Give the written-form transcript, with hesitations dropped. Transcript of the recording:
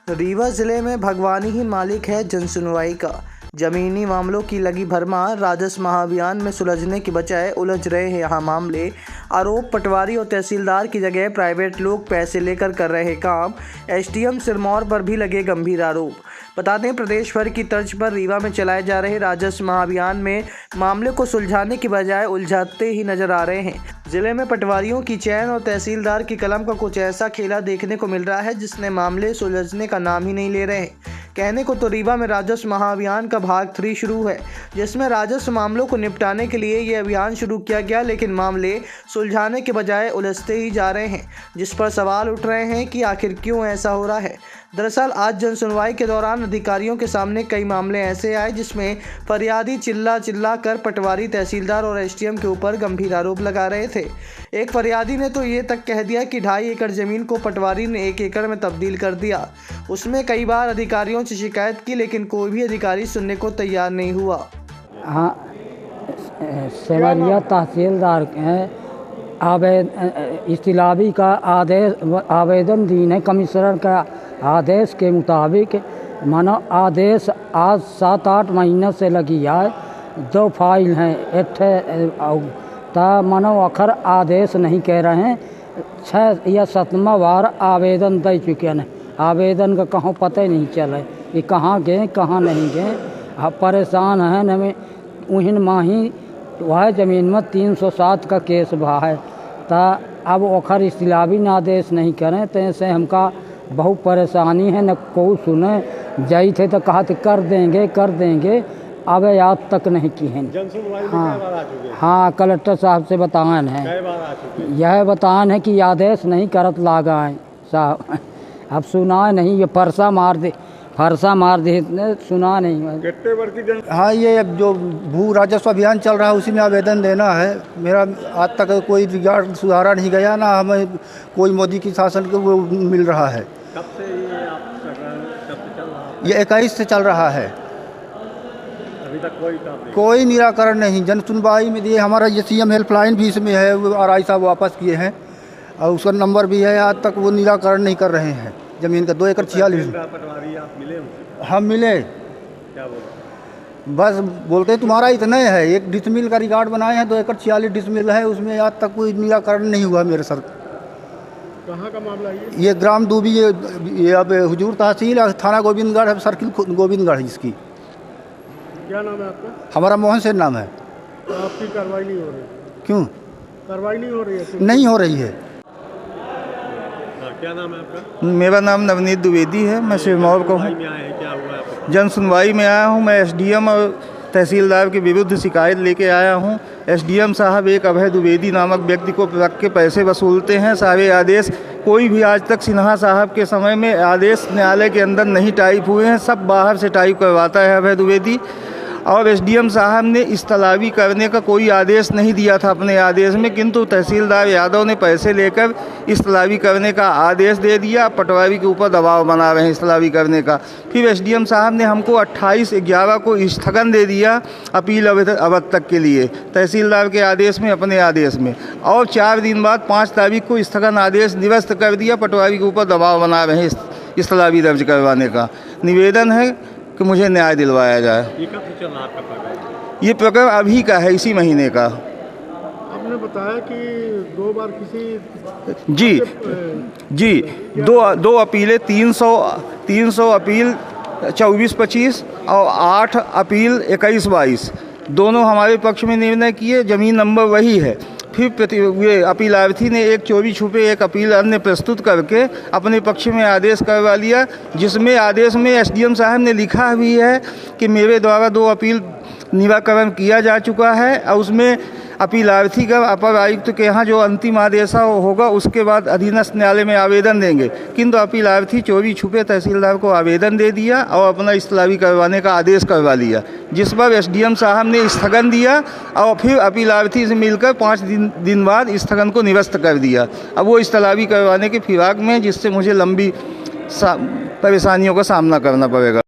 रीवा जिले में भगवानी ही मालिक है जनसुनवाई का। जमीनी मामलों की लगी भरमार, राजस्व महाअभियान में सुलझने की बजाय उलझ रहे हैं यहाँ मामले। आरोप पटवारी और तहसीलदार की जगह प्राइवेट लोग पैसे लेकर कर रहे काम। एसडीएम सिरमौर पर भी लगे गंभीर आरोप। बता दें, प्रदेश भर की तर्ज पर रीवा में चलाए जा रहे राजस्व महाअभियान में मामले को सुलझाने की बजाय उलझाते ही नजर आ रहे हैं। जिले में पटवारियों की चैन और तहसीलदार की कलम का कुछ ऐसा खेला देखने को मिल रहा है जिसने मामले सुलझने का नाम ही नहीं ले रहे हैं। कहने को तो रीवा में राजस्व महाअभियान का भाग 3 शुरू है, जिसमें राजस्व मामलों को निपटाने के लिए ये अभियान शुरू किया गया, लेकिन मामले सुलझाने के बजाय उलझते ही जा रहे हैं, जिस पर सवाल उठ रहे हैं कि आखिर क्यों ऐसा हो रहा है। दरअसल आज जनसुनवाई के दौरान अधिकारियों के सामने कई मामले ऐसे आए जिसमें फरियादी चिल्ला कर पटवारी, तहसीलदार और एसडीएम के ऊपर गंभीर आरोप लगा रहे थे। एक फरियादी ने तो ये तक कह दिया कि 2.5 एकड़ जमीन को पटवारी ने 1 एकड़ में तब्दील कर दिया। उसमें कई बार अधिकारियों से शिकायत की, लेकिन कोई भी अधिकारी सुनने को तैयार नहीं हुआ। हाँ, सेवरिया तहसीलदार इस्तिलाबी का आवेदन दी है। कमिश्नर का आदेश के मुताबिक मानो आदेश आज 7-8 महीने से लगी है। 2 फाइल हैं ता मानो अखर आदेश नहीं कह रहे हैं। 6 या 7वां बार आवेदन दे चुके हैं। आवेदन का कहाँ पता ही नहीं चले कि कहाँ गए कहाँ नहीं गए। परेशान हैं न उहिन माही वह ज़मीन में 307 का केस भा है। ता अब ओखर इस्तिलाबी आदेश नहीं करें तो ऐसे हमका बहुत परेशानी है। न कोई सुने जाई थे तो कहा तो कर देंगे अब याद तक नहीं की है। हाँ, कलेक्टर साहब से बतान है, यह बतान है कि आदेश नहीं करत लागा है साहब। अब सुना नहीं, ये फरसा मार दे सुना नहीं। हाँ, ये अब जो भू राजस्व अभियान चल रहा है उसी में आवेदन देना है। मेरा आज तक कोई रिगार्ड सुधारा नहीं गया, ना हमें कोई मोदी की शासन को वो मिल रहा है। कब से ये 21 से चल रहा है। अभी तक कोई निराकरण नहीं। जन सुनवाई में दिए, हमारा ये सीएम हेल्पलाइन भी इसमें है, वो आरआई साहब वापस किए हैं और उसका नंबर भी है। आज तक वो निराकरण नहीं कर रहे हैं। ज़मीन का 2 एकड़ 46। पटवारी आप मिले उनसे? हम मिले, क्या बोले? बस बोलते तुम्हारा इतना है। 1 डिसमिल का रिकॉर्ड बनाए हैं, 2 एकड़ 46 डिसमिल है, उसमें आज तक कोई निराकरण नहीं हुआ मेरे सर। कहाँ का मामला ये ग्राम दूबी, ये अब हुजूर तहसील थाना गोविंदगढ़ है, सर्किल गोविंदगढ़ इसकी। क्या नाम है आपका? हमारा मोहन सेन नाम है। तो आपकी कार्रवाई नहीं हो रही? क्यों कार्रवाई नहीं हो रही है? नहीं हो रही है। क्या नाम है आपका? मेरा नाम नवनीत द्विवेदी है। मैं सिरमौर का हूँ। क्या हुआ है? जन सुनवाई में आया हूँ। मैं एसडीएम और तहसीलदार के विरुद्ध शिकायत लेके आया हूँ। एसडीएम साहब एक अभय द्विवेदी नामक व्यक्ति को रख के पैसे वसूलते हैं। सारे आदेश कोई भी आज तक सिन्हा साहब के समय में आदेश न्यायालय के अंदर नहीं टाइप हुए हैं, सब बाहर से टाइप करवाता है अभय द्विवेदी। और एसडीएम साहब ने इस्तलावी करने का कोई आदेश नहीं दिया था अपने आदेश में, किंतु तहसीलदार यादव ने पैसे लेकर इस्तलावी करने का आदेश दे दिया। पटवारी के ऊपर दबाव बना रहे हैं इस्तलावी करने का। फिर एसडीएम साहब ने हमको 28/11 को स्थगन दे दिया अपील अवध तक के लिए, तहसीलदार के आदेश में, अपने आदेश में। और 4 दिन बाद 5 तारीख को स्थगन आदेश निरस्त कर दिया। पटवारी के ऊपर दबाव बना रहे हैं इस्तलावी दर्ज करवाने का। निवेदन है कि मुझे न्याय दिलवाया जाए। ये कब से चल रहा आपका प्रकरण? ये प्रकरण अभी का है, इसी महीने का। आपने बताया कि 2 बार किसी जी 2 अपीलें, 300 अपील 24-25 और 8 अपील 21-22 दोनों हमारे पक्ष में निर्णय किए। ज़मीन नंबर वही है। फिर ये अपीलार्थी ने एक चोरी छुपे एक अपील अन्य प्रस्तुत करके अपने पक्ष में आदेश करवा लिया, जिसमें आदेश में एसडीएम साहब ने लिखा भी है कि मेरे द्वारा 2 अपील निराकरण किया जा चुका है और उसमें अपीलार्थी का अपर आयुक्त के यहाँ जो अंतिम आदेश होगा उसके बाद अधीनस्थ न्यायालय में आवेदन देंगे। किंतु अपीलार्थी चोरी छुपे तहसीलदार को आवेदन दे दिया और अपना इस्तलावी करवाने का आदेश करवा लिया, जिस पर एसडीएम साहब ने स्थगन दिया और फिर अपीलार्थी से मिलकर 5 दिन बाद स्थगन को निरस्त कर दिया। अब वो इस्तलावी करवाने के फिराक में, जिससे मुझे लंबी परेशानियों का सामना करना पड़ेगा।